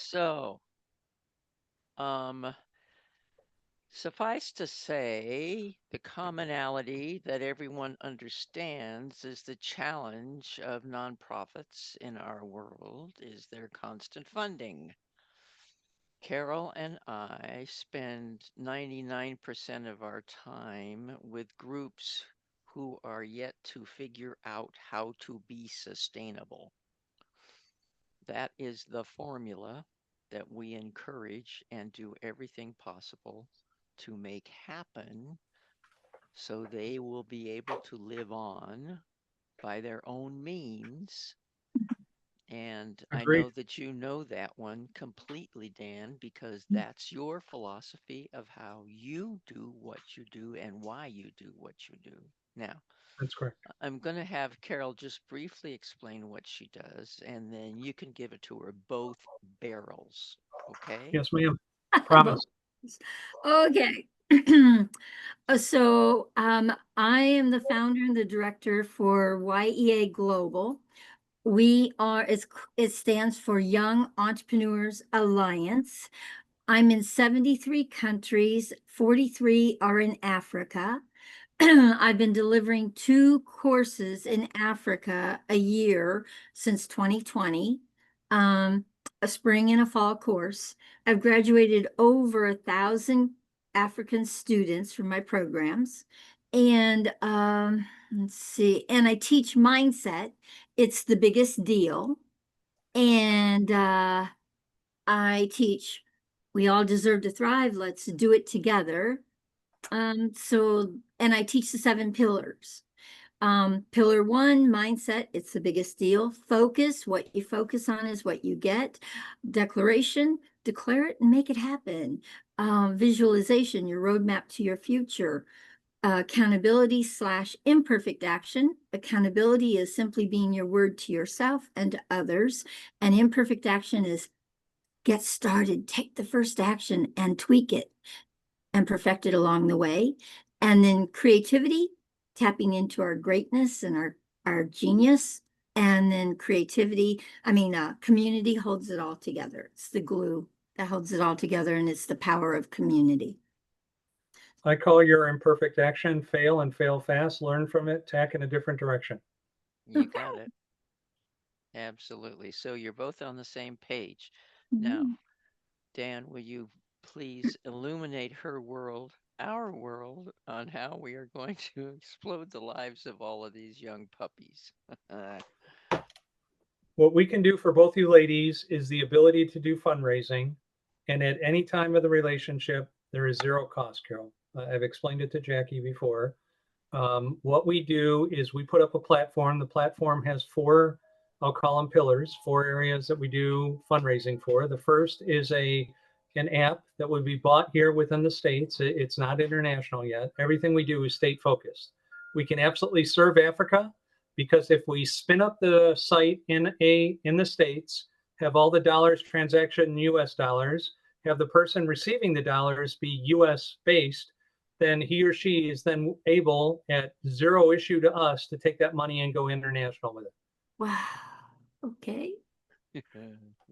So, um, suffice to say, the commonality that everyone understands is the challenge of nonprofits in our world is their constant funding. Carol and I spend 99% of our time with groups who are yet to figure out how to be sustainable. That is the formula that we encourage and do everything possible to make happen so they will be able to live on by their own means. And I Agreed. know that you know that one completely, Dan, because that's your philosophy of how you do what you do and why you do what you do. Now, That's correct. I'm going to have Carol just briefly explain what she does, and then you can give it to her both barrels. Okay? Yes, ma'am. Both. Promise. Okay. I am the founder and the director for YEA Global. It stands for Young Entrepreneurs Alliance. I'm in 73 countries, 43 are in Africa. I've been delivering 2 courses in Africa a year since 2020, a spring and a fall course. I've graduated over 1,000 African students from my programs. And let's see, and I teach mindset. It's the biggest deal. And I teach, we all deserve to thrive. Let's do it together. And I teach the 7 pillars. Pillar 1, mindset, it's the biggest deal. Focus, what you focus on is what you get. Declaration, declare it and make it happen. Visualization, your roadmap to your future. Accountability / imperfect action. Accountability is simply being your word to yourself and to others. And imperfect action is get started, take the first action and tweak it and perfect it along the way. And then creativity, tapping into our greatness and our genius. And then community holds it all together. It's the glue that holds it all together, and it's the power of community. I call your imperfect action fail and fail fast. Learn from it, tack in a different direction. You got it. Absolutely. So you're both on the same page. Now, Mhm. Dan, will you please illuminate her world, our world, on how we are going to explode the lives of all of these young puppies? What we can do for both you ladies is the ability to do fundraising. And at any time of the relationship, there is zero cost, Carol. I've explained it to Jackie before. What we do is we put up a platform. The platform has 4, I'll call them pillars, 4 areas that we do fundraising for. The first is an app that would be bought here within the States. It's not international yet. Everything we do is state focused. We can absolutely serve Africa because if we spin up the site in the States, have all the dollars transaction in US dollars, have the person receiving the dollars be US based, then he or she is then able at zero issue to us to take that money and go international with it. Wow. Okay.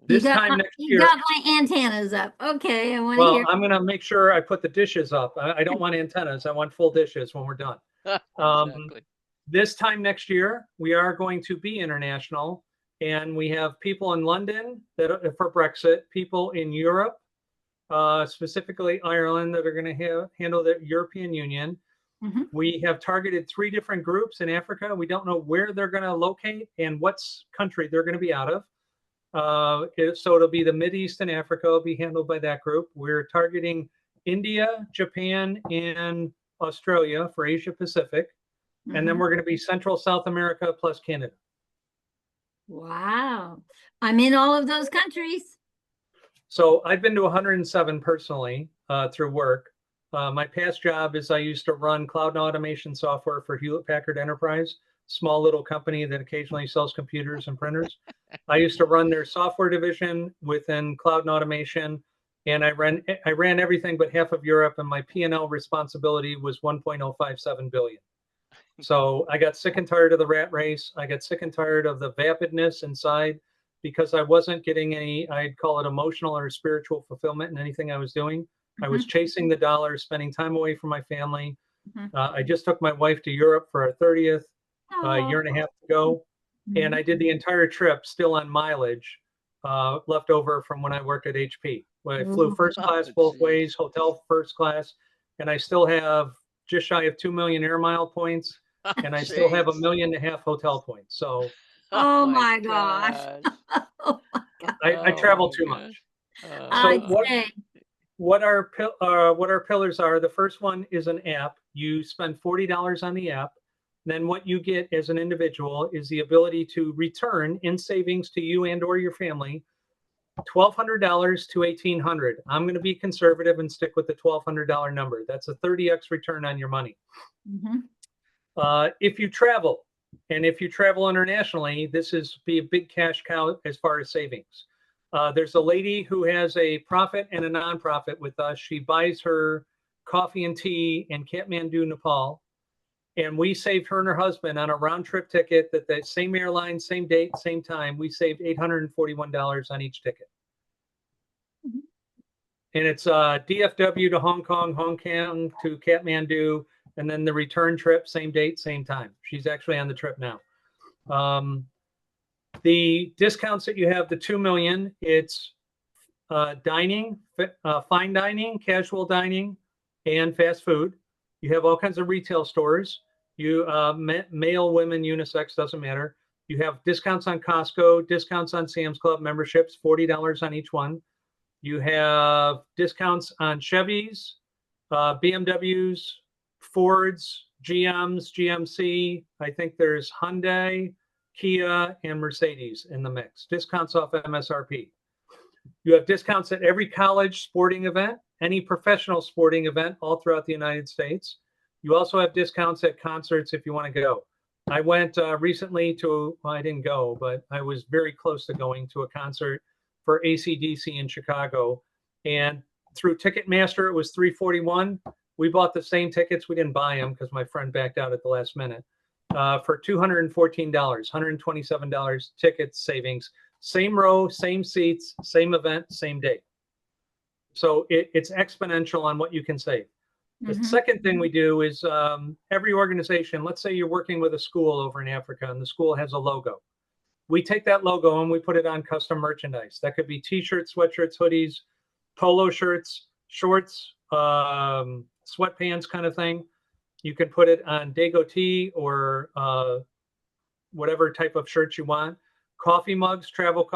This time next You year, got my antennas up. Okay, I want to well, hear. I'm going to make sure I put the dishes up. I don't want antennas. I want full dishes when we're done. Um, Exactly. this time next year, we are going to be international, and we have people in London that for Brexit, people in Europe, specifically Ireland, that are going to handle the European Union. Mhm. We have targeted 3 different groups in Africa. We don't know where they're going to locate and what country they're going to be out of. So it'll be the Mideast and Africa will be handled by that group. We're targeting India, Japan, and Australia for Asia Pacific. And then Mhm. we're going to be Central South America plus Canada. Wow. I'm in all of those countries. So I've been to 107 personally through work. My past job is I used to run cloud and automation software for Hewlett Packard Enterprise, small little company that occasionally sells computers and printers. I used to run their software division within cloud and automation, and I ran everything but half of Europe, and my P&L responsibility was 1.057 billion. So I got sick and tired of the rat race. I got sick and tired of the vapidness inside because I wasn't getting any, I'd call it emotional or spiritual fulfillment in anything I was doing. I was chasing the dollar, spending time away from my family. I just took my wife to Europe for our 30th a year and a half ago. And I did the entire trip still on mileage left over from when I worked at HP. When I flew first class both geez. ways, hotel first class, and I still have just shy of 2 million air mile points, and I still have Jeez. 1.5 million hotel points. So Oh my gosh. gosh. Oh my God. I Oh travel my too gosh. much. So Say, what our pillars are, the first one is an app. You spend $40 on the app. Then what you get as an individual is the ability to return in savings to you and or your family $1,200 to $1,800. I'm going to be conservative and stick with the $1,200 number. That's a 30x return on your money. If you travel, and if you travel internationally, this is be a big cash cow as far as savings. There's a lady who has a profit and a nonprofit with us. She buys her coffee and tea in Kathmandu, Nepal. And we saved her and her husband on a round trip ticket that the same airline, same date, same time. We saved $841 on each ticket. And it's DFW to Hong Kong, Hong Kong to Kathmandu, and then the return trip, same date, same time. She's actually on the trip now. The discounts that you have, the 2 million, it's dining, fine dining, casual dining, and fast food. You have all kinds of retail stores. You male, women, unisex, doesn't matter. You have discounts on Costco, discounts on Sam's Club memberships, $40 on each one. You have discounts on Chevys, BMWs, Fords, GMs, GMC. I think there's Hyundai, Kia, and Mercedes in the mix. Discounts off MSRP. You have discounts at every college sporting event, any professional sporting event all throughout the United States. You also have discounts at concerts if you want to go. I went recently to, well, I didn't go, but I was very close to going to a concert for AC/DC in Chicago. And through Ticketmaster, it was $341. We bought the same tickets. We didn't buy them because my friend backed out at the last minute for $214, $127 ticket savings. Same row, same seats, same event, same date. So it's exponential on what you can save. The second thing we do is every organization, let's say you're working with a school over in Africa and the school has a logo. We take that logo and we put it on custom merchandise. That could be t-shirts, sweatshirts, hoodies, polo shirts, shorts, sweatpants kind of thing. You can put it on Dago tee or whatever type of shirt you want. Coffee mugs, travel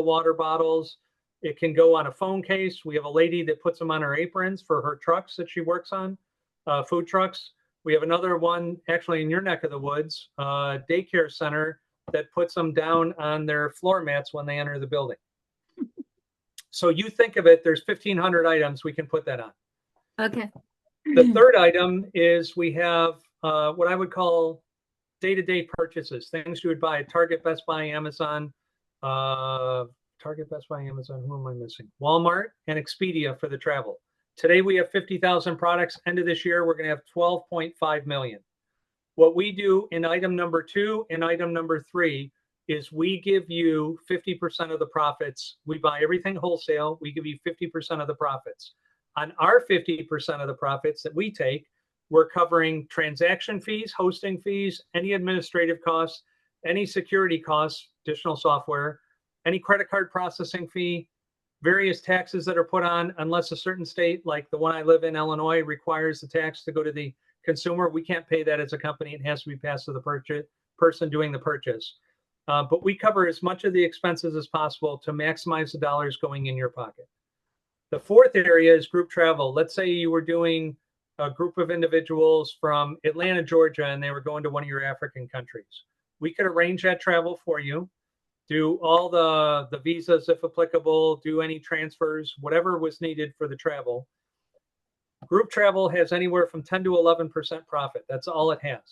water bottles. It can go on a phone case. We have a lady that puts them on her aprons for her trucks that she works on, food trucks. We have another one actually in your neck of the woods, daycare center that puts them down on their floor mats when they enter the building. So you think of it, there's 1,500 items we can put that on. okay. The third item is we have what I would call day-to-day purchases, things you would buy at Target, Best Buy, Amazon, Target, Best Buy, Amazon, who am I missing? Walmart and Expedia for the travel. Today we have 50,000 products. End of this year, we're going to have 12.5 million. What we do in item number 2 and item number 3 is we give you 50% of the profits. We buy everything wholesale. We give you 50% of the profits. On our 50% of the profits that we take, we're covering transaction fees, hosting fees, any administrative costs, any security costs, additional software, any credit card processing fee, various taxes that are put on, unless a certain state, like the one I live in, Illinois, requires the tax to go to the consumer. We can't pay that as a company. It has to be passed to the person doing the purchase. But we cover as much of the expenses as possible to maximize the dollars going in your pocket. The fourth area is group travel. Let's say you were doing a group of individuals from Atlanta, Georgia, and they were going to one of your African countries. We could arrange that travel for you, do all the visas if applicable, do any transfers, whatever was needed for the travel. Group travel has anywhere from 10 to 11% profit. That's all it has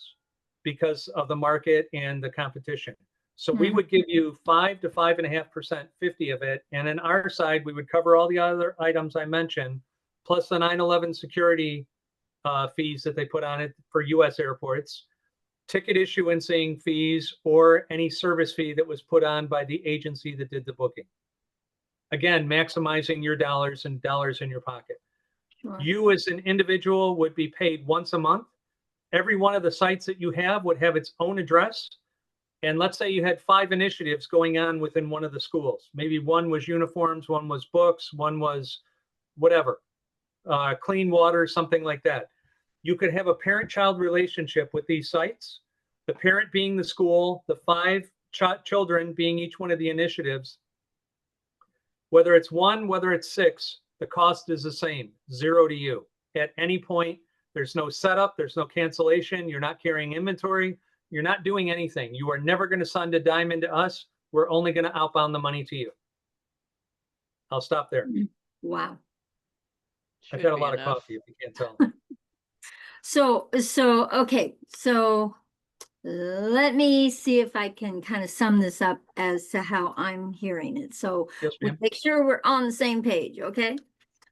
because of the market and the competition. So we would give you 5 to 5.5%, 50 of it. And on our side, we would cover all the other items I mentioned, plus the 9/11 security fees that they put on it for US airports. ticket issuancing fees, or any service fee that was put on by the agency that did the booking. Again, maximizing your dollars and dollars in your pocket. Sure. You as an individual would be paid once a month. Every one of the sites that you have would have its own address. And let's say you had 5 initiatives going on within one of the schools. Maybe one was uniforms, one was books, one was whatever, clean water, something like that. You could have a parent-child relationship with these sites, the parent being the school, the 5 children being each one of the initiatives. Whether it's 1, whether it's 6, the cost is the same, 0 to you. At any point, there's no setup, there's no cancellation, you're not carrying inventory, you're not doing anything. You are never going to send a dime into us. We're only going to outbound the money to you. I'll stop there. Wow. I've Should had a be lot of enough. coffee, if you can't tell. Okay, so let me see if I can kind of sum this up as to how I'm hearing it. So Yes, we ma'am. make sure we're on the same page, okay?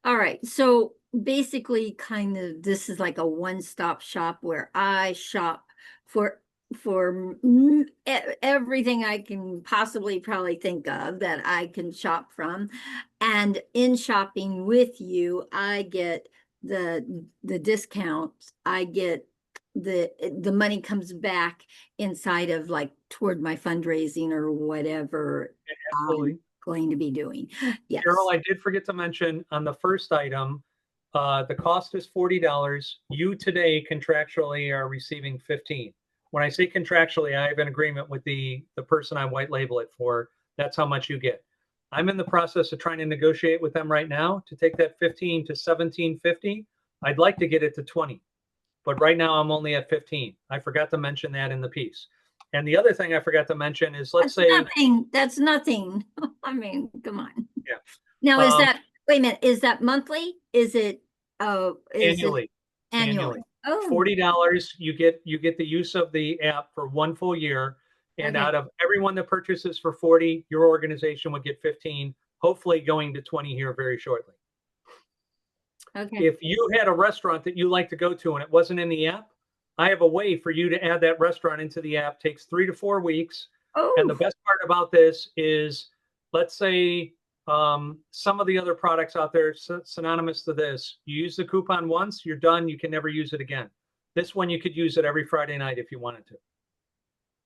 All right, so basically kind of this is like a one-stop shop where I shop for everything I can possibly probably think of that I can shop from. And in shopping with you, I get the discounts, I get the money comes back inside of like toward my fundraising or whatever Absolutely. I'm going to be doing. Yes. Carol, I did forget to mention on the first item, the cost is $40. You today contractually are receiving 15. When I say contractually, I have an agreement with the person I white label it for. That's how much you get. I'm in the process of trying to negotiate with them right now to take that 15 to 17.50. I'd like to get it to 20, but right now I'm only at 15. I forgot to mention that in the piece. And the other thing I forgot to mention is, let's say nothing. That's nothing. I mean, come on. Yeah. Now, is that, wait a minute, is that monthly? Is it, is annually. it annually? Oh, $40, you get the use of the app for 1 full year. And Okay. out of everyone that purchases for 40, your organization would get 15, hopefully going to 20 here very shortly. okay. If you had a restaurant that you like to go to and it wasn't in the app, I have a way for you to add that restaurant into the app. Takes 3 to 4 weeks. And the Oh, best part about this is, let's say some of the other products out there synonymous to this, you use the coupon once, you're done, you can never use it again. This one, you could use it every Friday night if you wanted to.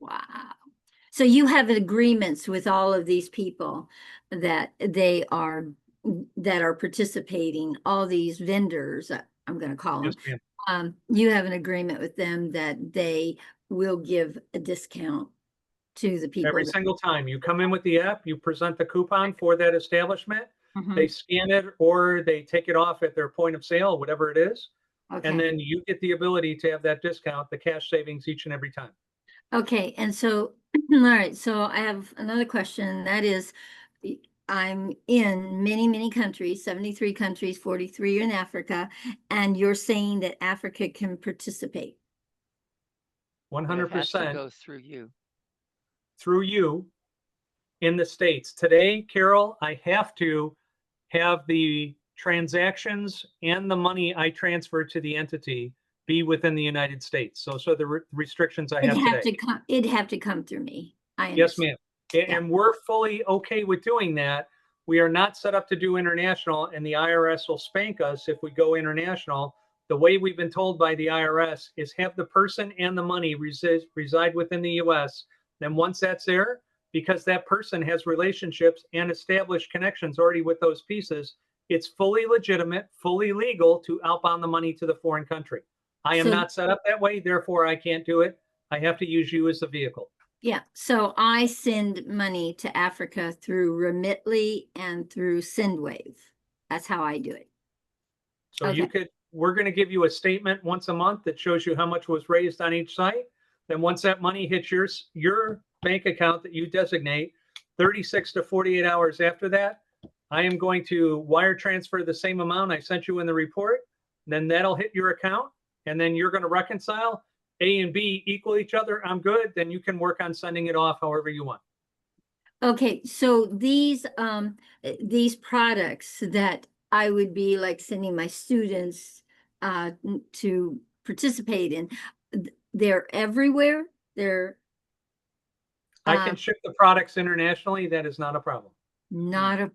wow. So you have agreements with all of these people that that are participating, all these vendors, I'm going to call them. Yes, ma'am. You have an agreement with them that they will give a discount to the people. Every single time you come in with the app, you present the coupon for that establishment. Mhm. They scan it or they take it off at their point of sale, whatever it is. Okay. And then you get the ability to have that discount, the cash savings each and every time. Okay, and so, all right, so I have another question. That is, I'm in many, many countries, 73 countries, 43 in Africa, and you're saying that Africa can participate. But it has to 100% go through you. through you in the States. Today, Carol, I have to have the transactions and the money I transfer to the entity be within the United States. So the restrictions I have today. It'd have to come through me. I Yes, understand. ma'am. And we're fully okay with doing that. We are not set up to do international, and the IRS will spank us if we go international. The way we've been told by the IRS is have the person and the money reside within the US. Then once that's there, because that person has relationships and established connections already with those pieces, it's fully legitimate, fully legal to outbound the money to the foreign country. I am So- not set up that way, therefore I can't do it. I have to use you as the vehicle. Yeah, so I send money to Africa through Remitly and through Sendwave. That's how I do it. So you could, we're going to give you a statement once a month that shows you how much was raised on each site. Then once that money hits your bank account that you designate, 36 to 48 hours after that, I am going to wire transfer the same amount I sent you in the report. Then that'll hit your account, and then you're going to reconcile. A and B equal each other. I'm good. Then you can work on sending it off however you want. Okay, so these products that I would be like sending my students to participate in, They're everywhere. They're I can ship the products internationally. That is not a problem. not a,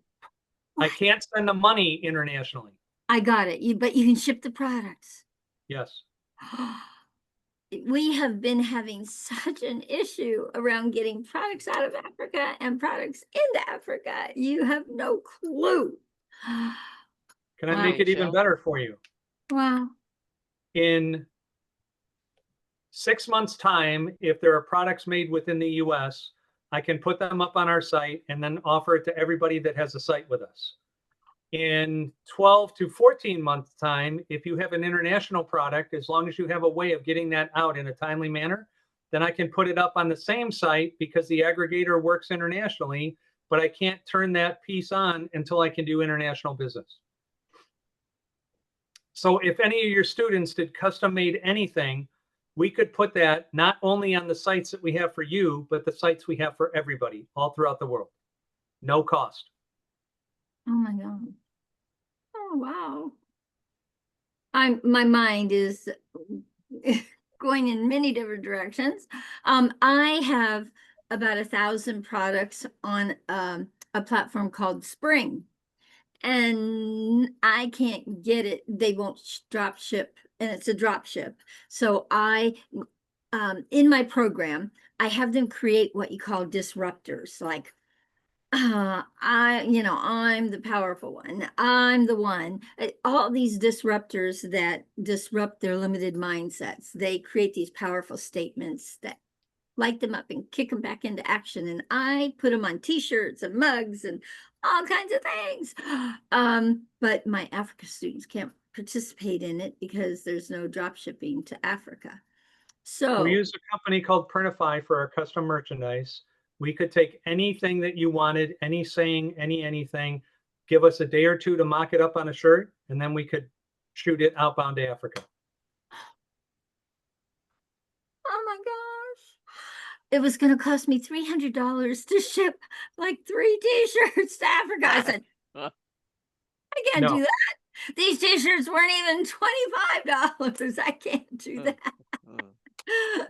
I can't send the money internationally. I got it. But you can ship the products. Yes. We have been having such an issue around getting products out of Africa and products into Africa. You have no clue. Can I Wow. make it even DHL? better for you? Wow. In 6 months' time, if there are products made within the US, I can put them up on our site and then offer it to everybody that has a site with us. In 12 to 14 months' time, if you have an international product, as long as you have a way of getting that out in a timely manner, then I can put it up on the same site because the aggregator works internationally, but I can't turn that piece on until I can do international business. So if any of your students did custom made anything, we could put that not only on the sites that we have for you, but the sites we have for everybody all throughout the world. No cost. Oh my God. Oh, wow. My mind is going in many different directions. I have about 1,000 products on a platform called Spring, and I can't get it. They won't drop ship, and it's a drop ship. So in my program, I have them create what you call disruptors, like I'm the powerful one. I'm the one. All these disruptors that disrupt their limited mindsets, they create these powerful statements that light them up and kick them back into action. And I put them on t-shirts and mugs and all kinds of things. But my Africa students can't participate in it because there's no drop shipping to Africa. So We use a company called Printify for our custom merchandise. We could take anything that you wanted, any saying, anything, give us a day or two to mock it up on a shirt, and then we could shoot it outbound to Africa. oh my gosh. It was going to cost me $300 to ship like 3 t-shirts to Africa. I said, I can't do No, that. These t-shirts weren't even $25. I can't do that.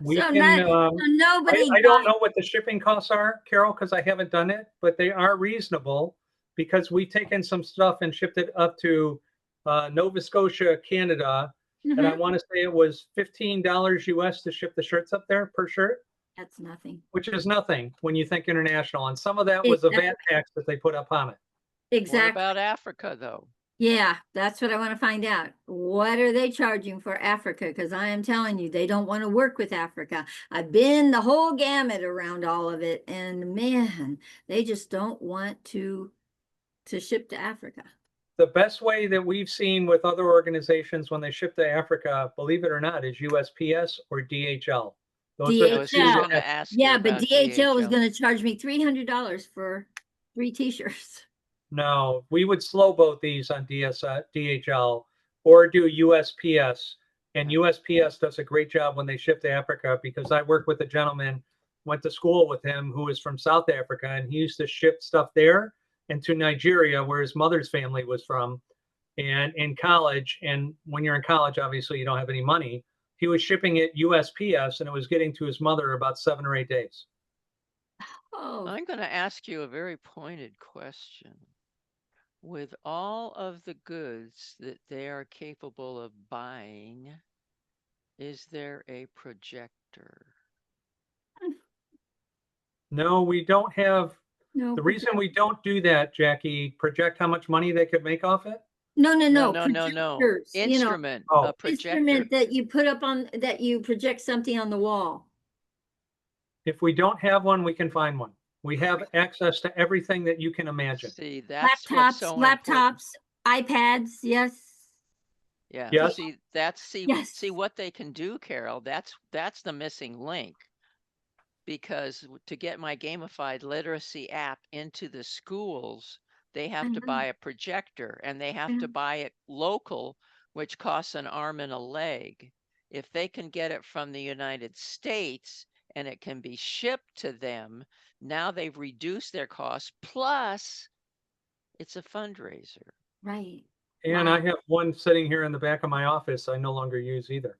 we So can, nobody I don't got, know what the shipping costs are, Carol, because I haven't done it, but they are reasonable because we've taken some stuff and shipped it up to Nova Scotia, Canada. And I Mhm. want to say it was $15 US to ship the shirts up there per shirt, That's nothing. which is nothing when you think international. And some of that was a Exactly. VAT tax that they put up on it. What Exactly. about Africa, though? Yeah, that's what I want to find out. What are they charging for Africa? Because I am telling you, they don't want to work with Africa. I've been the whole gamut around all of it, and man, they just don't want to ship to Africa. The best way that we've seen with other organizations when they ship to Africa, believe it or not, is USPS or DHL. Those are I the was two just DHL. going to that ask you Yeah, but about DHL was DHL. going to charge me $300 for 3 t-shirts. no, we would slow boat these on DHL or do USPS. And USPS does a great job when they ship to Africa because I worked with a gentleman, went to school with him who is from South Africa, and he used to ship stuff there and to Nigeria, where his mother's family was from. And in college, and when you're in college, obviously you don't have any money. He was shipping it USPS and it was getting to his mother about 7 or 8 days. Oh, I'm going to ask you a very pointed question. With all of the goods that they are capable of buying, is there a projector? No, we don't have. no. The reason we don't do that, Jackie, project how much money they could make off it. No, No. projectors, Instrument, Oh. a projector. instrument that you put up on, that you project something on the wall. If we don't have one, we can find one. We have access to everything that you can imagine. See, that's what's so important. Laptops, iPads, yes. Yeah. Yes. See, Yes. see what they can do, Carol. That's the missing link. Because to get my gamified literacy app into the schools, they have to buy a projector and they have to buy it local, which costs an arm and a leg. If they can get it from the United States and it can be shipped to them, now they've reduced their costs. Plus, it's a fundraiser. Right. And Wow. I have one sitting here in the back of my office I no longer use either.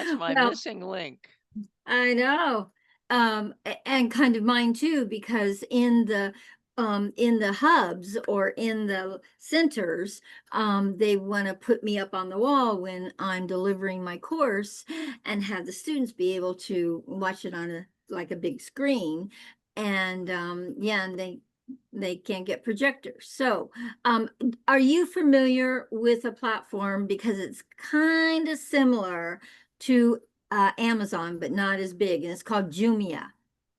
That's my Well, missing link. I know. And kind of mine too, because in the hubs or in the centers, they want to put me up on the wall when I'm delivering my course and have the students be able to watch it on a like a big screen. And yeah, and they can't get projectors. So, are you familiar with a platform because it's kind of similar to Amazon, but not as big, and it's called Jumia.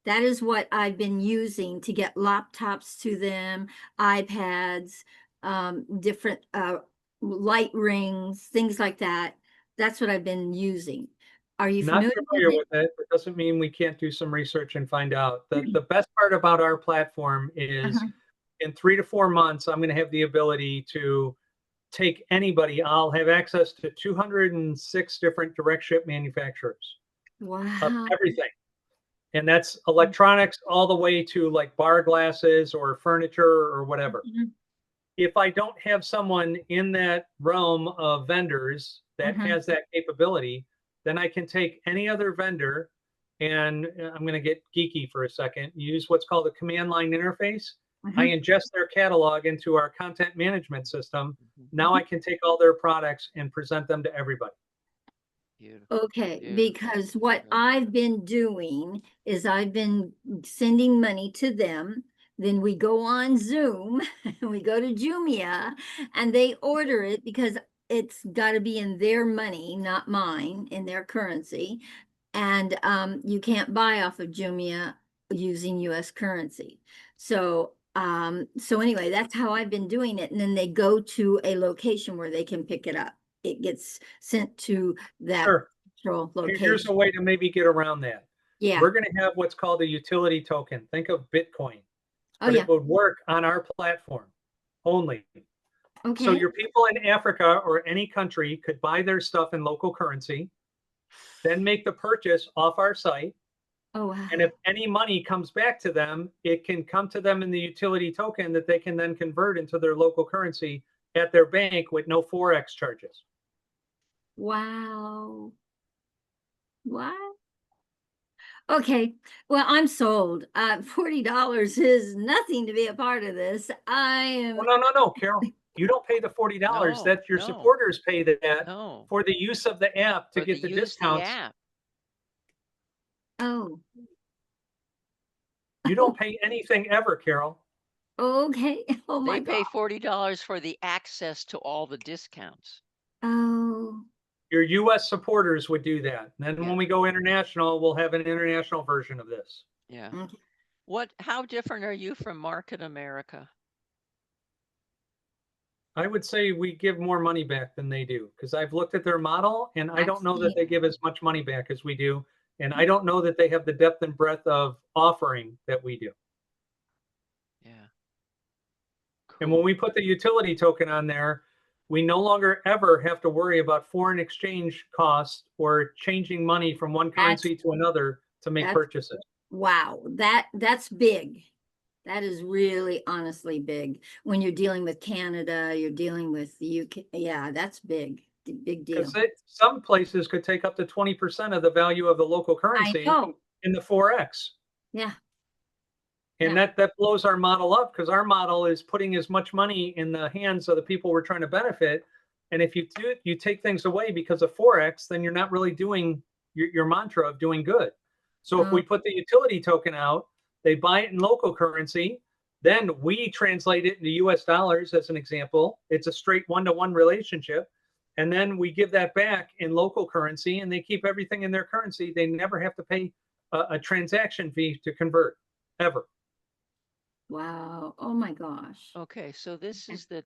That is what I've been using to get laptops to them, iPads, different light rings, things like that. That's what I've been using. Are you Not familiar with familiar it? with it, but doesn't mean we can't do some research and find out. The best part about our platform is Uh-huh. in 3 to 4 months, I'm going to have the ability to take anybody. I'll have access to 206 different direct ship manufacturers of Wow. everything. And that's electronics all the way to like bar glasses or furniture or whatever. Mhm. If I don't have someone in that realm of vendors that Mhm. has that capability, then I can take any other vendor and I'm going to get geeky for a second, use what's called a command line interface. I Mhm. ingest their catalog into our content management system. Mhm. Now I can take all their products and present them to everybody. Beautiful. Okay, Beautiful. because what Beautiful. I've been doing is I've been sending money to them. Then we go on Zoom and we go to Jumia and they order it because it's got to be in their money, not mine, in their currency. And you can't buy off of Jumia using US currency. So so anyway, that's how I've been doing it. And then they go to a location where they can pick it up. It gets sent to that Sure. central Here's a location. way to maybe get around that. Yeah. We're going to have what's called a utility token. Think of Bitcoin, Oh but it yeah. would work on our platform only. So Okay. your people in Africa or any country could buy their stuff in local currency, then make the purchase off our site. Oh And if wow. any money comes back to them, it can come to them in the utility token that they can then convert into their local currency at their bank with no Forex charges. Wow. What? Okay. Well, I'm sold. $40 is nothing to be a part of this. I Oh, am. no, Carol. You don't pay the $40. No, That your no, supporters pay that no. for the use of the app to But they get the use the discounts. app. Oh. You don't pay anything ever, Carol. Okay. Oh my They God. pay $40 for the access to all the discounts. Oh. Your US supporters would do that. And then Yeah, when we go international, we'll have an international version of this. yeah. Okay. How different are you from Market America? I would say we give more money back than they do because I've looked at their model and I I've don't know that seen they give as much money back as we do. And I don't know that they have the depth and breadth of offering that we do. Yeah, And when cool. we put the utility token on there, we no longer ever have to worry about foreign exchange costs or changing money from one that's currency to another to make that's purchases. wow. That's big. That is really honestly big. When you're dealing with Canada, you're dealing with the UK. Yeah, that's big. Big Because deal. some places could take up to 20% of the value of the local I currency know. in the Forex. Yeah. And Yeah. that blows our model up because our model is putting as much money in the hands of the people we're trying to benefit. And if you take things away because of Forex, then you're not really doing your mantra of doing good. So if Oh, we put the utility token out, they buy it in local currency, then we translate it into US dollars as an example. It's a straight one-to-one relationship. And then we give that back in local currency and they keep everything in their currency. They never have to pay a transaction fee to convert ever. wow. Oh my gosh. Okay, so this is the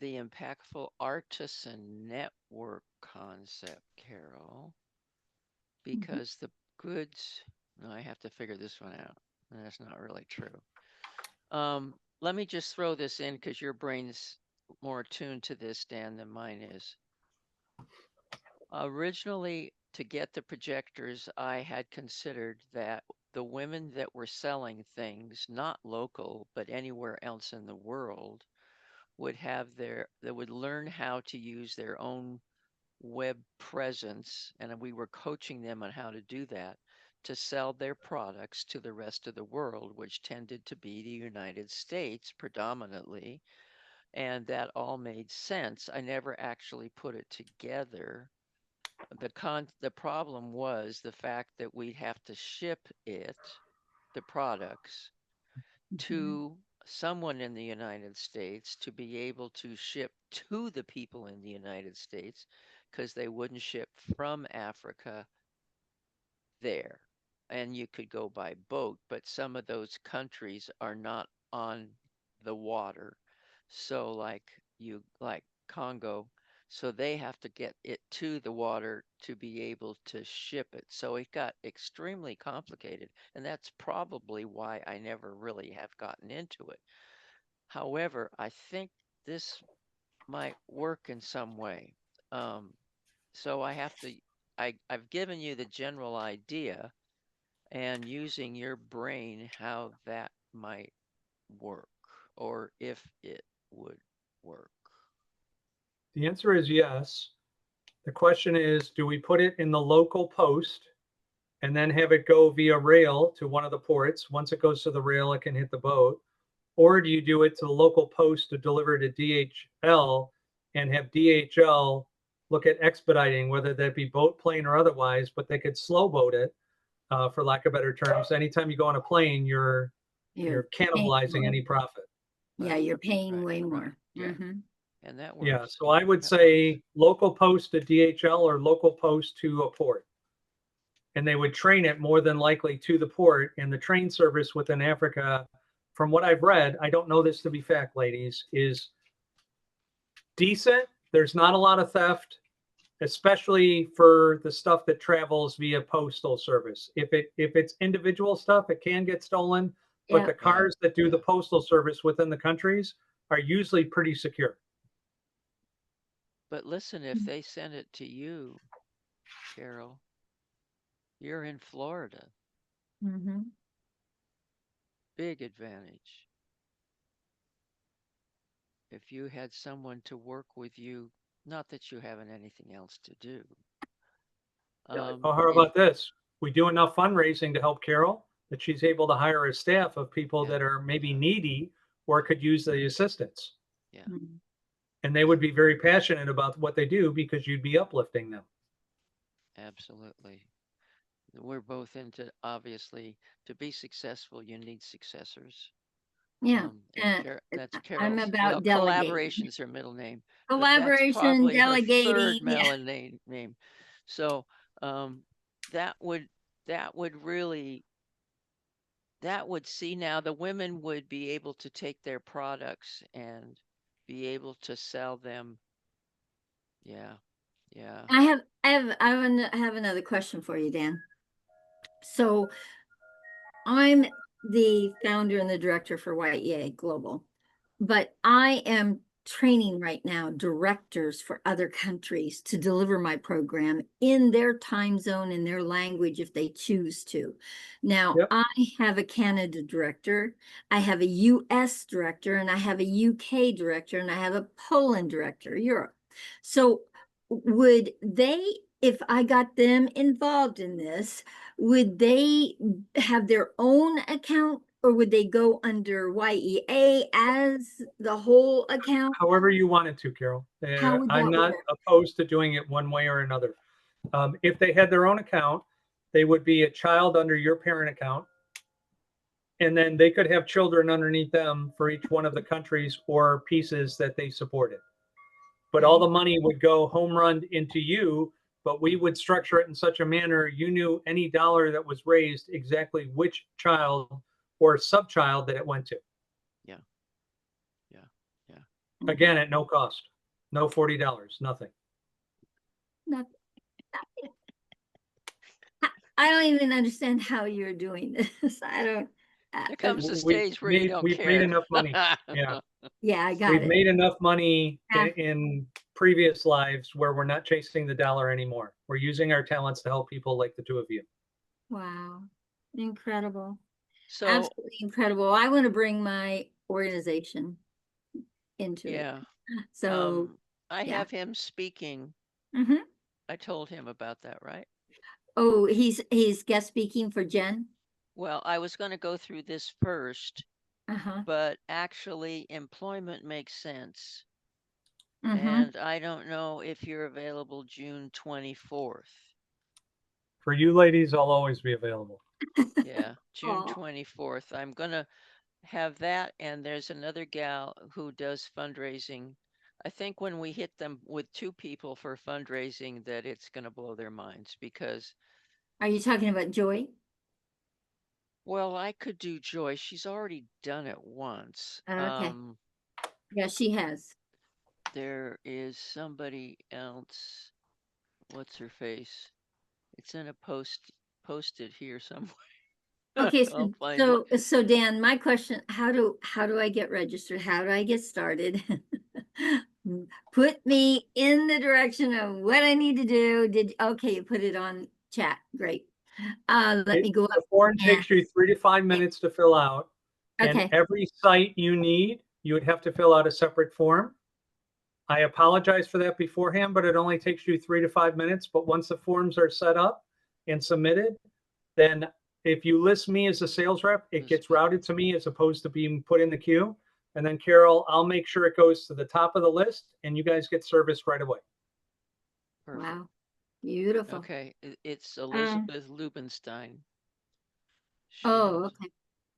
impactful artisan network concept, Carol, Mhm. because the goods, no, I have to figure this one out. That's not really true. Let me just throw this in because your brain's more attuned to this, Dan, than mine is. Originally, to get the projectors, I had considered that the women that were selling things, not local, but anywhere else in the world, would have they would learn how to use their own web presence, and we were coaching them on how to do that to sell their products to the rest of the world, which tended to be the United States predominantly. And that all made sense. I never actually put it together. The problem was the fact that we'd have to ship the products, Mhm. to someone in the United States to be able to ship to the people in the United States because they wouldn't ship from Africa there. And you could go by boat, but some of those countries are not on the water. So like Congo, so they have to get it to the water to be able to ship it. So it got extremely complicated, and that's probably why I never really have gotten into it. However, I think this might work in some way. Um, so I've given you the general idea, and using your brain how that might work, or if it would work. The answer is yes. The question is, do we put it in the local post and then have it go via rail to one of the ports? Once it goes to the rail, it can hit the boat. Or do you do it to the local post to deliver to DHL and have DHL look at expediting, whether that be boat, plane, or otherwise, but they could slow boat it, for lack of better terms. Anytime you go on a plane, you're You're paying cannibalizing more. any profit. Yeah, Right, you're paying right, way right. more. Yeah, Mhm. and that Yeah, works. so I would That works. say local post to DHL or local post to a port. And they would train it more than likely to the port. And the train service within Africa, from what I've read, I don't know this to be fact, ladies, is decent. There's not a lot of theft, especially for the stuff that travels via postal service. If it's individual stuff, it can get stolen, but Yeah. the cars that do the postal service within the countries are usually pretty secure. But listen, if they send it to you, Carol, you're in Florida. Mhm. Big advantage. If you had someone to work with you, not that you haven't anything else to do. Oh, how If about this? We do enough fundraising to help Carol that she's able to hire a staff of people Yeah, that are maybe yeah, needy or could use the assistance. yeah, Mhm. And they would be very passionate about what they do because you'd be uplifting them. absolutely. We're both into, obviously, to be successful, you need successors. Yeah. And that's I'm Carol's. Well, about delegating. collaboration's her middle name, but that's Collaboration, probably her delegating. third Yeah. name. So um, that would that would really that would see now the women would be able to take their products and be able to sell them. Yeah, yeah, I have another question for you, Dan. So I'm the founder and the director for White Yay Global, but I am training right now directors for other countries to deliver my program in their time zone in their language if they choose to. Now, Yep. I have a Canada director, I have a US director, and I have a UK director, and I have a Poland director, Europe. So would they, if I got them involved in this, would they have their own account or would they go under YEA as the whole account? However you want it to, Carol. How would I'm that not work? opposed to doing it one way or another. If they had their own account, they would be a child under your parent account. And then they could have children underneath them for each one of the countries or pieces that they supported. But all Okay. the money would go home run into you, but we would structure it in such a manner you knew any dollar that was raised exactly which child or subchild that it went to. yeah, yeah, yeah. Mhm. Again, at no cost, no $40, nothing. Not- I don't even understand how you're doing this. I don't. There comes the We've stage where you made don't we've made care. enough money. Yeah, Yeah, I got we've it. made enough money Yeah. in previous lives where we're not chasing the dollar anymore. We're using our talents to help people like the two of you. Wow. Incredible. So, Absolutely incredible. I want to bring my organization into it. yeah, So, I yeah. have him speaking Mhm. I told him about that, right? Oh, he's guest speaking for Jen? Well, I was going to go through this first, Uh-huh. but actually employment makes sense. Mhm. And I don't know if you're available June 24th. For you ladies, I'll always be available. Yeah, June Aw. 24th. I'm going to have that. And there's another gal who does fundraising. I think when we hit them with 2 people for fundraising, that it's going to blow their minds because, Are you talking about Joy? well, I could do Joy. She's already done it once. Okay. Yeah, she has. There is somebody else. What's her face? It's in a posted here somewhere. Okay, I'll find it. so Dan, my question, how do I get registered? How do I get started? Put me in the direction of what I need to do. Okay, you put it on chat. Great. Let me go The up form and takes you 3 to 5 minutes to fill out. And okay. every site you need, you would have to fill out a separate form. I apologize for that beforehand, but it only takes you 3 to 5 minutes. But once the forms are set up and submitted, then if you list me as a sales rep, it gets Elizabeth. routed to me as opposed to being put in the queue. And then Carol, I'll make sure it goes to the top of the list and you guys get service right away. Perfect. Wow. Beautiful. Okay, it's Um, Elizabeth Lubenstein. oh, She's, okay.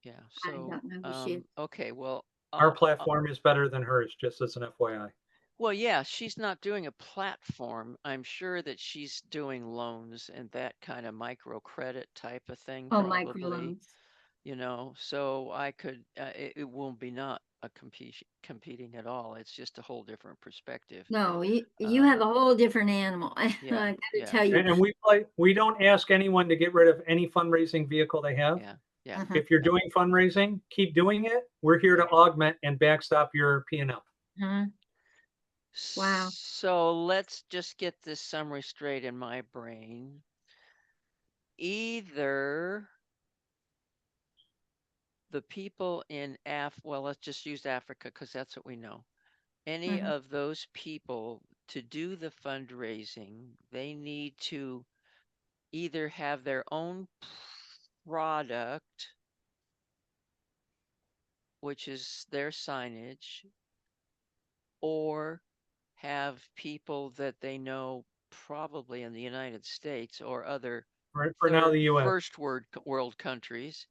yeah, I so, don't know who she is. okay, well, Our I'll platform is better than hers, just as an FYI. well, yeah, she's not doing a platform. I'm sure that she's doing loans and that kind of microcredit type of thing, Oh, probably, microloans. so I could, it will be not a competing at all. It's just a whole different perspective. No, you have Um, a whole different animal. I yeah, gotta yeah, tell you. And we don't ask anyone to get rid of any fundraising vehicle they have. yeah, yeah, Mhm, If you're yeah, doing fundraising, keep doing it. We're here to yeah. augment and backstop your P&L. mhm. Wow. So let's just get this summary straight in my brain. Either the people in well, let's just use Africa because that's what we know. Any Mhm. of those people to do the fundraising, they need to either have their own product, which is their signage, or have people that they know probably in the United States or other For now, the US. first world countries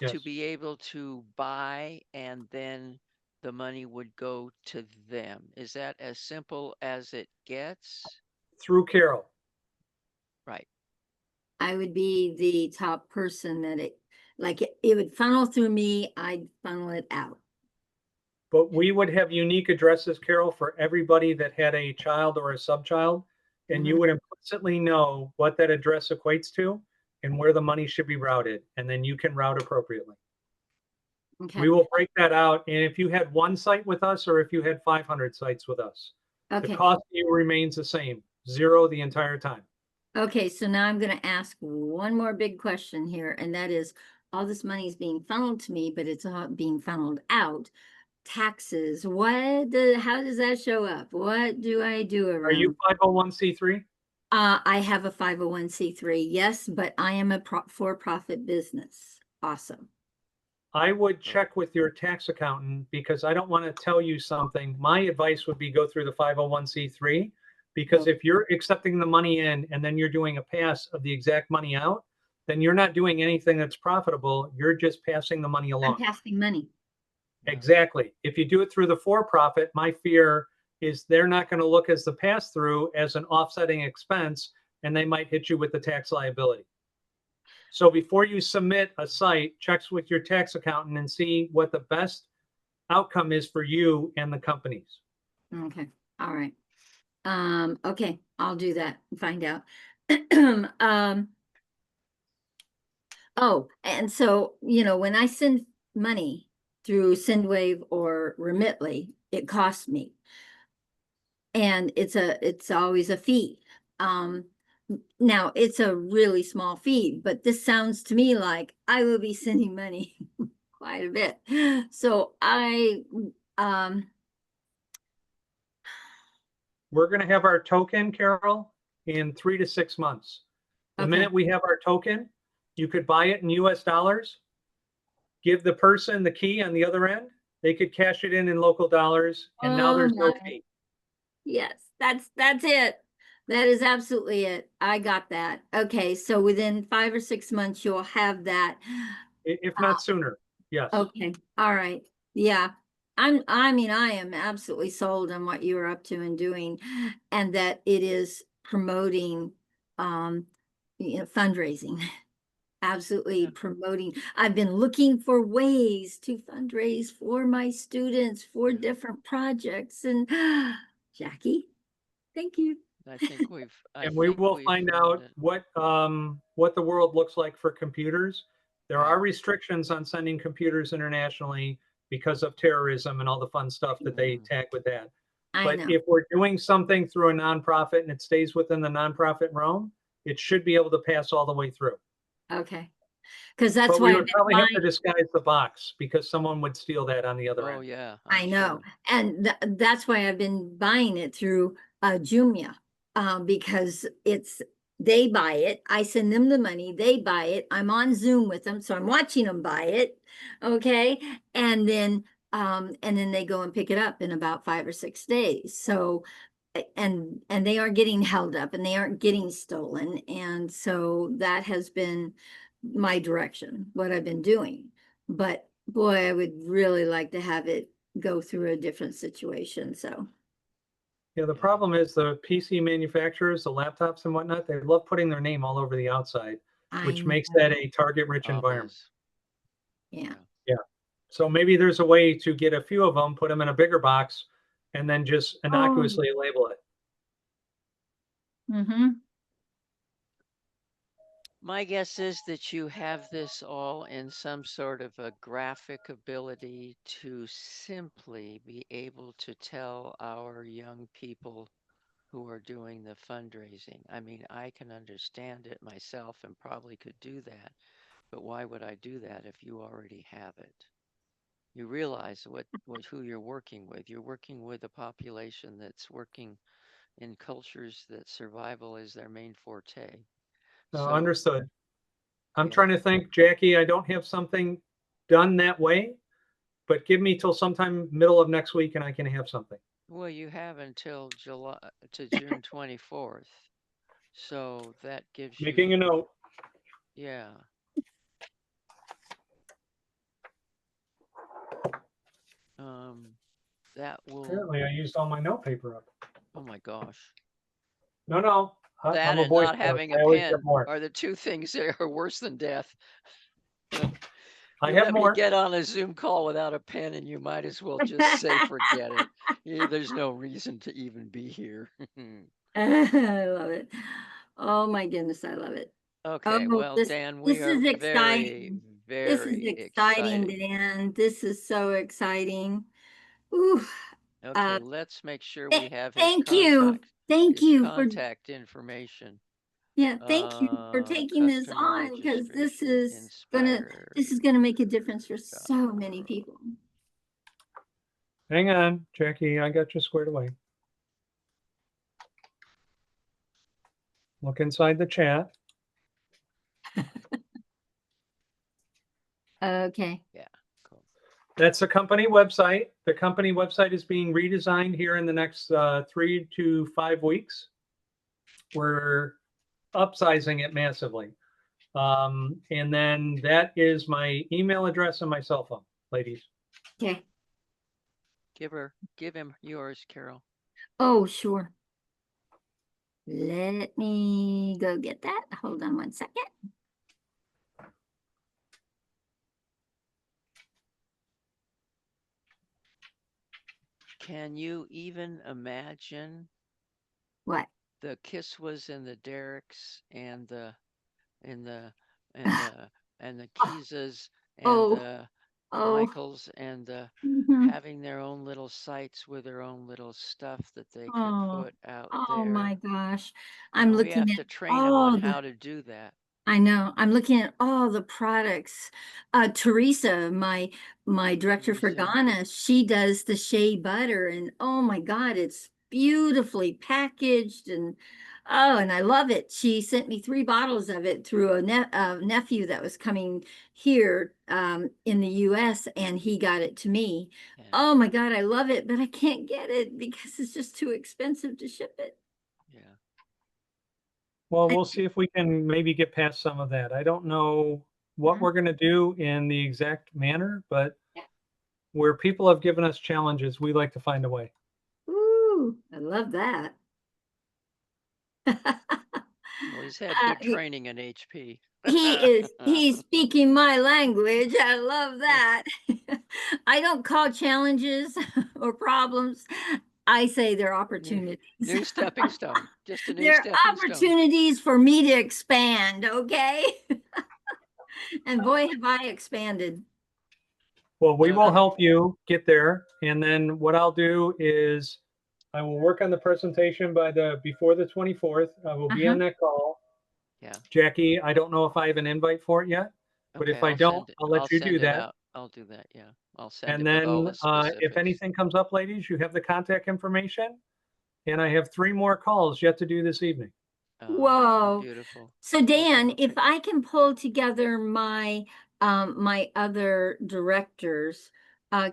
to Yes. be able to buy and then the money would go to them. Is that as simple as it gets? Through Carol. Right. I would be the top person that it would funnel through me. I'd funnel it out. But we would have unique addresses, Carol, for everybody that had a child or a subchild. And you Mhm. would implicitly know what that address equates to and where the money should be routed. And then you can route appropriately. We Okay. will break that out. And if you had one site with us or if you had 500 sites with us, the Okay. cost to you remains the same, 0 the entire time. Okay. So now I'm going to ask one more big question here, and that is all this money is being funneled to me, but it's not being funneled out. Taxes. How does that show up? What do I do Are you around? 501c3? I have a 501(c)(3), yes, but I am a for-profit business. Awesome. I would Perfect. check with your tax accountant because I don't want to tell you something. My advice would be go through the 501c3 because Well, if you're accepting the money in and then you're doing a pass of the exact money out, then you're not doing anything that's profitable. You're just passing the money I'm along. passing money. Yeah. Exactly. If you do it through the for-profit, my fear is they're not going to look as the pass-through as an offsetting expense, and they might hit you with the tax liability. So before you submit a site, checks with your tax accountant and see what the best outcome is for you and the companies. Okay. All right. Okay, I'll do that and find out. Um, oh, and so, when I send money through Sendwave or Remitly, it costs me. And it's always a fee. Now it's a really small fee, but this sounds to me like I will be sending money quite a bit. So um We're going to have our token, Carol, in 3 to 6 months. The Okay. minute we have our token, you could buy it in US dollars, give the person the key on the other end. They could cash it in local dollars, and now Oh there's no my. fee. Yes, that's it. That is absolutely it. I got that. Okay, so within 5 or 6 months, you'll have that. If not sooner. Yes. Okay, all right. Yeah. I mean, I am absolutely sold on what you're up to and doing, and that it is promoting fundraising. Absolutely Yeah. promoting. I've been looking for ways to fundraise for my students for Yeah. different projects, and Jackie, thank you. I think we've And we will find found out it. what the world looks like for computers. There Yeah. are restrictions on sending computers internationally because of terrorism and all the fun stuff that they tag with that. I But know. if we're doing something through a nonprofit and it stays within the nonprofit realm, it should be able to pass all the way through. Okay. Because that's But we why I've would been probably have to buying. disguise the box because someone would steal that on the other Oh end. yeah, I I'm know. sure. And that's why I've been buying it through Jumia, because they buy it, I send them the money, they buy it, I'm on Zoom with them, so I'm watching them buy it. Okay. And then they go and pick it up in about 5 or 6 days. So and they aren't getting held up and they aren't getting stolen. And so that has been my direction, what I've been doing. But boy, I would really like to have it go through a different situation. So Yeah, the problem is the PC manufacturers, the laptops and whatnot, they love putting their name all over the outside, I which makes know. that a target-rich environment. Obvious. Yeah. Yeah. So maybe there's a way to get a few of them, put them in a bigger box, and then just Oh. innocuously label it. Mm-hmm. My guess is that you have this all in some sort of a graphic ability to simply be able to tell our young people who are doing the fundraising. I mean, I can understand it myself and probably could do that, but why would I do that if you already have it? You realize who you're working with. You're working with a population that's working in cultures that survival is their main forte. So, Understood. I'm yeah. trying to think, Jackie, I don't have something done that way, but give me till sometime middle of next week and I can have something. Well, you have until June 24th. So that gives Making a you, note. yeah. That will, Apparently I used all my note paper up. oh my gosh. No. That I'm a and Boy not Scout. having I a always have pen more. are the two things that are worse than death. I You have let me more. get on a Zoom call without a pen and you might as well just say forget it. There's no reason to even be here. I love it. Oh my goodness, I love it. Okay, Oh, well, this Dan, we this are is very, exciting. This is very exciting, excited. Dan. This is so exciting. Ooh, Okay, uh, let's make sure we have thank you. Thank his you for, contact information. yeah, thank you for taking this Customer on, because registration, this is Inspire. gonna make a difference for so many people. Hang on, Jackie, I got you squared away. Look inside the chat. Okay. Yeah, cool. That's the company website. The company website is being redesigned here in the next 3 to 5 weeks. We're upsizing it massively. And then that is my email address and my cell phone, ladies. Okay. Give him yours, Carol. Oh, sure. Let me go get that. Hold on 1 second. Can you even imagine What? the Kiswas and the Derricks and and the and the and the Keysas and Oh, the oh. Michaels and Mhm. having their own little sites with their own little stuff that they could Oh, put out oh my there. gosh. I'm Now we looking have at to train them on all the, how to do that. I know, I'm looking at all the products. Teresa, my director for Teresa, Ghana, she does the shea butter, and oh my God, it's beautifully packaged and oh, and I love it. She sent me 3 bottles of it through a nephew that was coming here in the US, and he got it to me. Yeah. Oh my God, I love it, but I can't get it because it's just too expensive to ship it. Yeah. Well, we'll see if we can maybe get past some of that. I don't know what Mhm. we're going to do in the exact manner, but Yeah. where people have given us challenges, we like to find a way. Ooh, I love that. Well, he's had good He training in HP. he's speaking my language. I love that. I don't call challenges or problems. I say they're opportunities. New stepping stone. Just a new They're stepping stone. opportunities for me to expand, okay? And boy, have I expanded. Well, we will Okay. help you get there. And then what I'll do is I will work on the presentation before the 24th. I will be on that call. Yeah. Jackie, I don't know if I have an invite for it yet, but Okay, if I don't, I'll let you do send it that. out. I'll do that. Yeah. I'll send And it with all then the specifics. if anything comes up, ladies, you have the contact information. And I have 3 more calls yet to do this evening. Whoa. Beautiful. So Dan, if I can pull together my my other directors,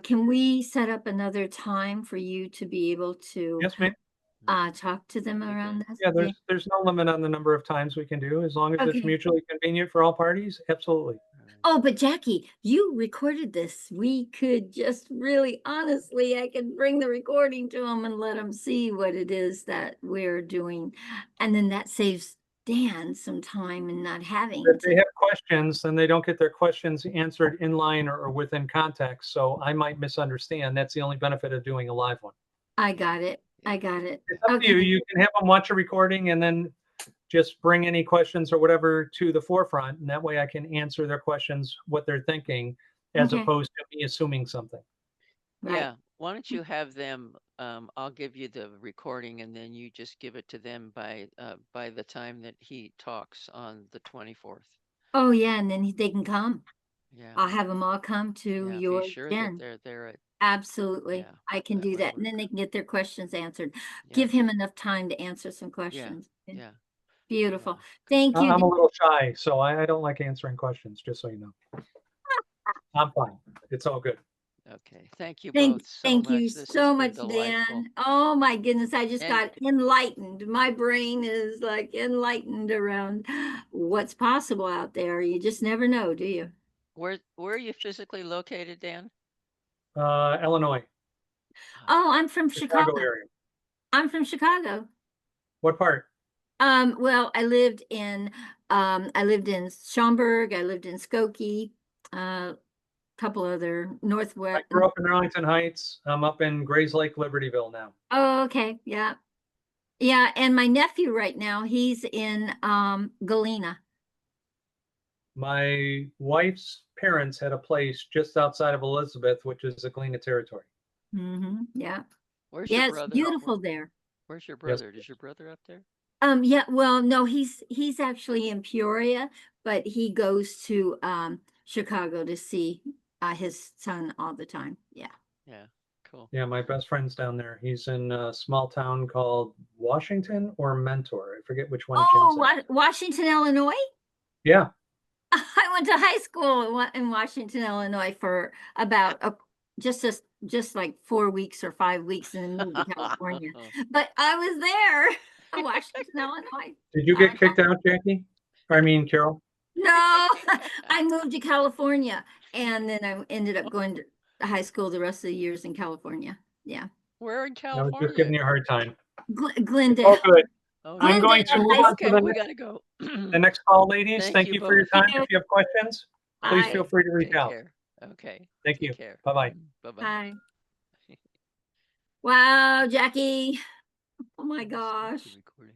can we set up another time for you to be able to Yes, ma'am. talk to them That'd be around good. this? Yeah, there's no limit on the number of times we can do, as long as it's Okay. mutually convenient for all parties. Absolutely. Oh, but Jackie, you recorded this. We could just really honestly, I could bring the recording to them and let them see what it is that we're doing. And then that saves Dan some time and not having If they to. have questions, then they don't get their questions answered in line or within context. So I might misunderstand. That's the only benefit of doing a live one. I got it. I got it. It's up to you. Okay. You can have them watch a recording and then just bring any questions or whatever to the forefront. And that way I can answer their questions, what they're thinking, as Okay. opposed to me assuming something. Right. Yeah. Why don't you have them, I'll give you the recording and then you just give it to them by the time that he talks on the 24th. Oh, yeah. And then they can come. Yeah. I'll have them all come to Yeah, your be sure that den. they're there at, Absolutely. yeah, I can that do would that. And then work. they can get their questions answered. Yeah. Give him enough time to answer some Yeah. questions. Yeah. Beautiful. Yeah. Thank you. I'm a little shy, so I don't like answering questions, just so you know. I'm fine. It's all good. Okay. Thank you Thank, both so thank you much. This has so been much, delightful. Dan. Oh my goodness, I just And got enlightened. My brain is like enlightened around what's possible out there. You just never know, do you? where are you physically located, Dan? Illinois, Oh, I'm from Chicago Chicago. area. I'm from Chicago. What part? Well, I lived in Schaumburg, I lived in Skokie, couple other I northwest. grew up in Arlington Heights. I'm up in Grays Lake, Libertyville now. Oh, okay, yeah. Yeah, and my nephew right now, he's in Galena. My wife's parents had a place just outside of Elizabeth, which is the Galena territory. Yeah. Where's Yeah, your it's brother? beautiful there. Where's your Yes. brother? Is your brother up there? Yeah, well, no, he's actually in Peoria, but he goes to Chicago to see his son all the time. Yeah. Yeah. Cool. Yeah, my best friend's down there. He's in a small town called Washington or Mentor. I forget which one Jim Oh, said. Washington, Illinois? Yeah. I went to high school in Washington, Illinois for about just like 4 weeks or 5 weeks, and then moved to California. But I was there, Washington, Illinois. Did you get kicked out, Jackie? I mean, Carol? No, I moved to California, and then I ended up going to high school the rest of the years in California. Yeah, Where in I was just California? giving you a hard time. Glendale. Oh, good. Oh, I'm Glendale going to move High on to okay, we the gotta go. next call, ladies. Thank Thank you you for your both. time. If you have questions, please Bye. feel free to reach Take out. care. Okay. Thank Take you. care. Bye-bye. Bye-bye. Bye. Wow, Jackie. Oh my Let me stop the gosh. recording.